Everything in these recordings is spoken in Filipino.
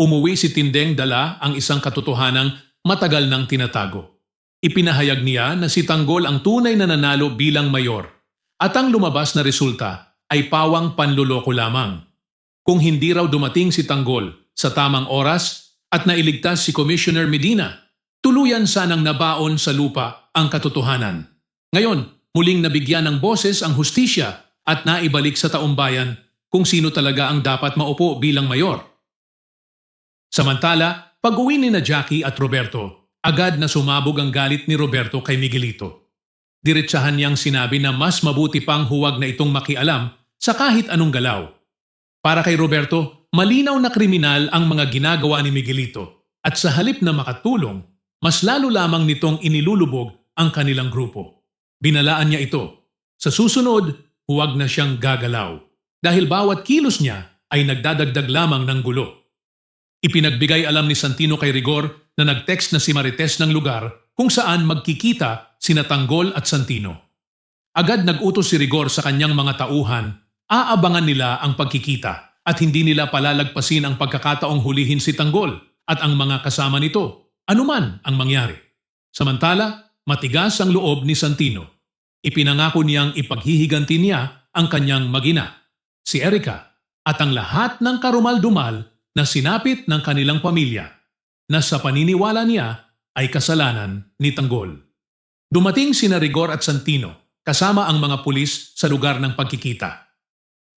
umuwi si Tindeng dala ang isang katotohanang matagal nang tinatago. Ipinahayag niya na si Tanggol ang tunay na nanalo bilang mayor at ang lumabas na resulta ay pawang panluloko lamang. Kung hindi raw dumating si Tanggol sa tamang oras at nailigtas si Commissioner Medina, tuluyan sanang nabaon sa lupa ang katotohanan. Ngayon, muling nabigyan ng boses ang hustisya at naibalik sa taumbayan kung sino talaga ang dapat maupo bilang mayor. Samantala, pag-uwi ni na Jackie at Roberto, agad na sumabog ang galit ni Roberto kay Miguelito. Diretsahan niyang sinabi na mas mabuti pang huwag na itong makialam sa kahit anong galaw. Para kay Roberto, malinaw na kriminal ang mga ginagawa ni Miguelito at sa halip na makatulong, mas lalo lamang nitong inilulubog ang kanilang grupo. Binalaan niya ito. Sa susunod, huwag na siyang gagalaw dahil bawat kilos niya ay nagdadagdag lamang ng gulo. Ipinagbigay alam ni Santino kay Rigor na nag-text na si Marites ng lugar kung saan magkikita sina Tanggol at Santino. Agad nag-utos si Rigor sa kanyang mga tauhan, aabangan nila ang pagkikita at hindi nila palalagpasin ang pagkakataong hulihin si Tanggol at ang mga kasama nito, anuman ang mangyari. Samantala, matigas ang loob ni Santino. Ipinangako niyang ipaghihiganti niya ang kanyang magina, si Erica, at ang lahat ng karumal-dumal na sinapit ng kanilang pamilya na sa paniniwala niya ay kasalanan ni Tanggol. Dumating sina Rigor at Santino kasama ang mga pulis sa lugar ng pagkikita.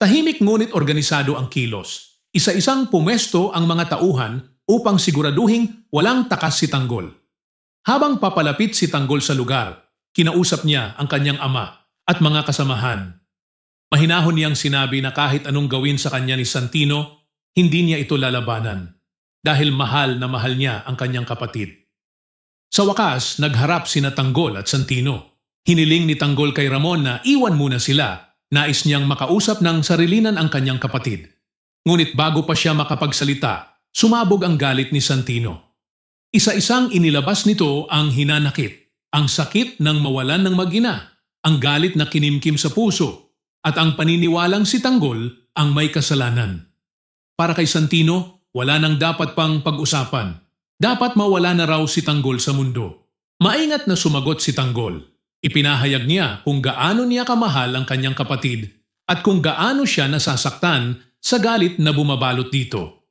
Tahimik ngunit organisado ang kilos. Isa-isang pumesto ang mga tauhan upang siguraduhing walang takas si Tanggol. Habang papalapit si Tanggol sa lugar, kinausap niya ang kanyang ama at mga kasamahan. Mahinahon niyang sinabi na kahit anong gawin sa kanya ni Santino, hindi niya ito lalabanan dahil mahal na mahal niya ang kanyang kapatid. Sa wakas, nagharap sina Tanggol at Santino. Hiniling ni Tanggol kay Ramon na iwan muna sila. Nais niyang makausap ng sarilinan ang kanyang kapatid. Ngunit bago pa siya makapagsalita, sumabog ang galit ni Santino. Isa-isang inilabas nito ang hinanakit, ang sakit ng mawalan ng magina, ang galit na kinimkim sa puso, at ang paniniwalang si Tanggol ang may kasalanan. Para kay Santino, wala nang dapat pang pag-usapan. Dapat mawala na raw si Tanggol sa mundo. Maingat na sumagot si Tanggol. Ipinahayag niya kung gaano niya kamahal ang kanyang kapatid at kung gaano siya nasasaktan sa galit na bumabalot dito.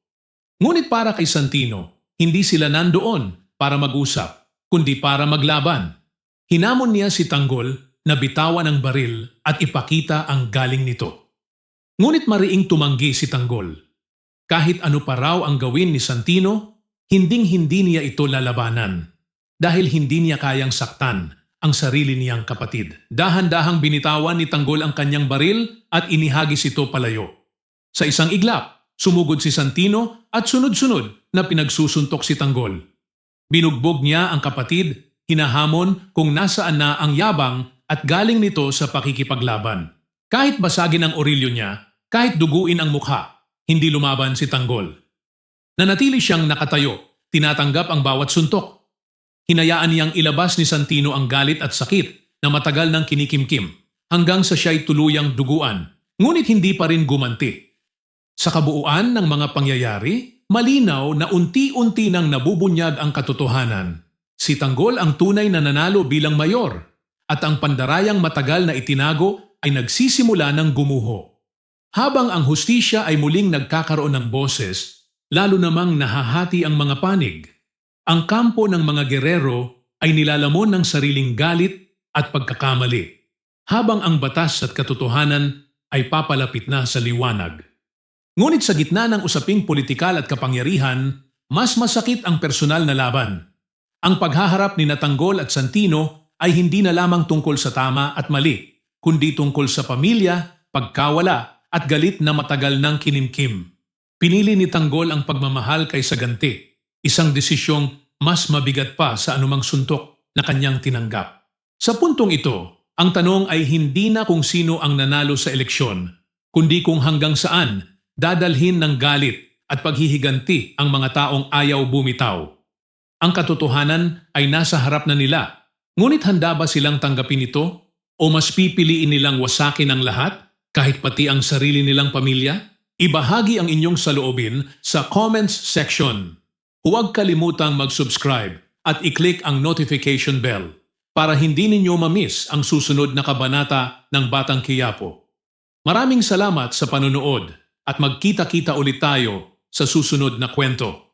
Ngunit para kay Santino, hindi sila nandoon para mag-usap, kundi para maglaban. Hinamon niya si Tanggol na bitawan ang baril at ipakita ang galing nito. Ngunit mariing tumanggi si Tanggol. Kahit ano pa raw ang gawin ni Santino, hinding-hindi niya ito lalabanan dahil hindi niya kayang saktan ang sarili niyang kapatid. Dahan-dahang binitawan ni Tanggol ang kanyang baril at inihagis ito palayo. Sa isang iglap, sumugod si Santino at sunod-sunod na pinagsusuntok si Tanggol. Binugbog niya ang kapatid, hinahamon kung nasaan na ang yabang at galing nito sa pakikipaglaban. Kahit basagin ang orilyo niya, kahit duguin ang mukha, hindi lumaban si Tanggol. Nanatili siyang nakatayo, tinatanggap ang bawat suntok. Hinayaan niyang ilabas ni Santino ang galit at sakit na matagal nang kinikimkim hanggang sa siya'y tuluyang duguan, ngunit hindi pa rin gumanti. Sa kabuuan ng mga pangyayari, malinaw na unti-unti nang nabubunyag ang katotohanan. Si Tanggol ang tunay na nanalo bilang mayor at ang pandarayang matagal na itinago ay nagsisimula ng gumuho. Habang ang hustisya ay muling nagkakaroon ng boses, lalo namang nahahati ang mga panig. Ang kampo ng mga gerero ay nilalamon ng sariling galit at pagkakamali, habang ang batas at katotohanan ay papalapit na sa liwanag. Ngunit sa gitna ng usaping politikal at kapangyarihan, mas masakit ang personal na laban. Ang paghaharap ni Tanggol at Santino ay hindi na lamang tungkol sa tama at mali, kundi tungkol sa pamilya, pagkawala, at galit na matagal nang kinimkim. Pinili ni Tanggol ang pagmamahal kaysa ganti, isang desisyong mas mabigat pa sa anumang suntok na kanyang tinanggap. Sa puntong ito, ang tanong ay hindi na kung sino ang nanalo sa eleksyon, kundi kung hanggang saan dadalhin ng galit at paghihiganti ang mga taong ayaw bumitaw. Ang katotohanan ay nasa harap na nila, ngunit handa ba silang tanggapin ito? O mas pipiliin nilang wasakin ang lahat? Kahit pati ang sarili nilang pamilya, Ibahagi ang inyong saloobin sa comments section. Huwag kalimutang mag-subscribe at i-click ang notification bell para hindi ninyo ma-miss ang susunod na kabanata ng Batang Quiapo. Maraming salamat sa panunood at magkita-kita ulit tayo sa susunod na kwento.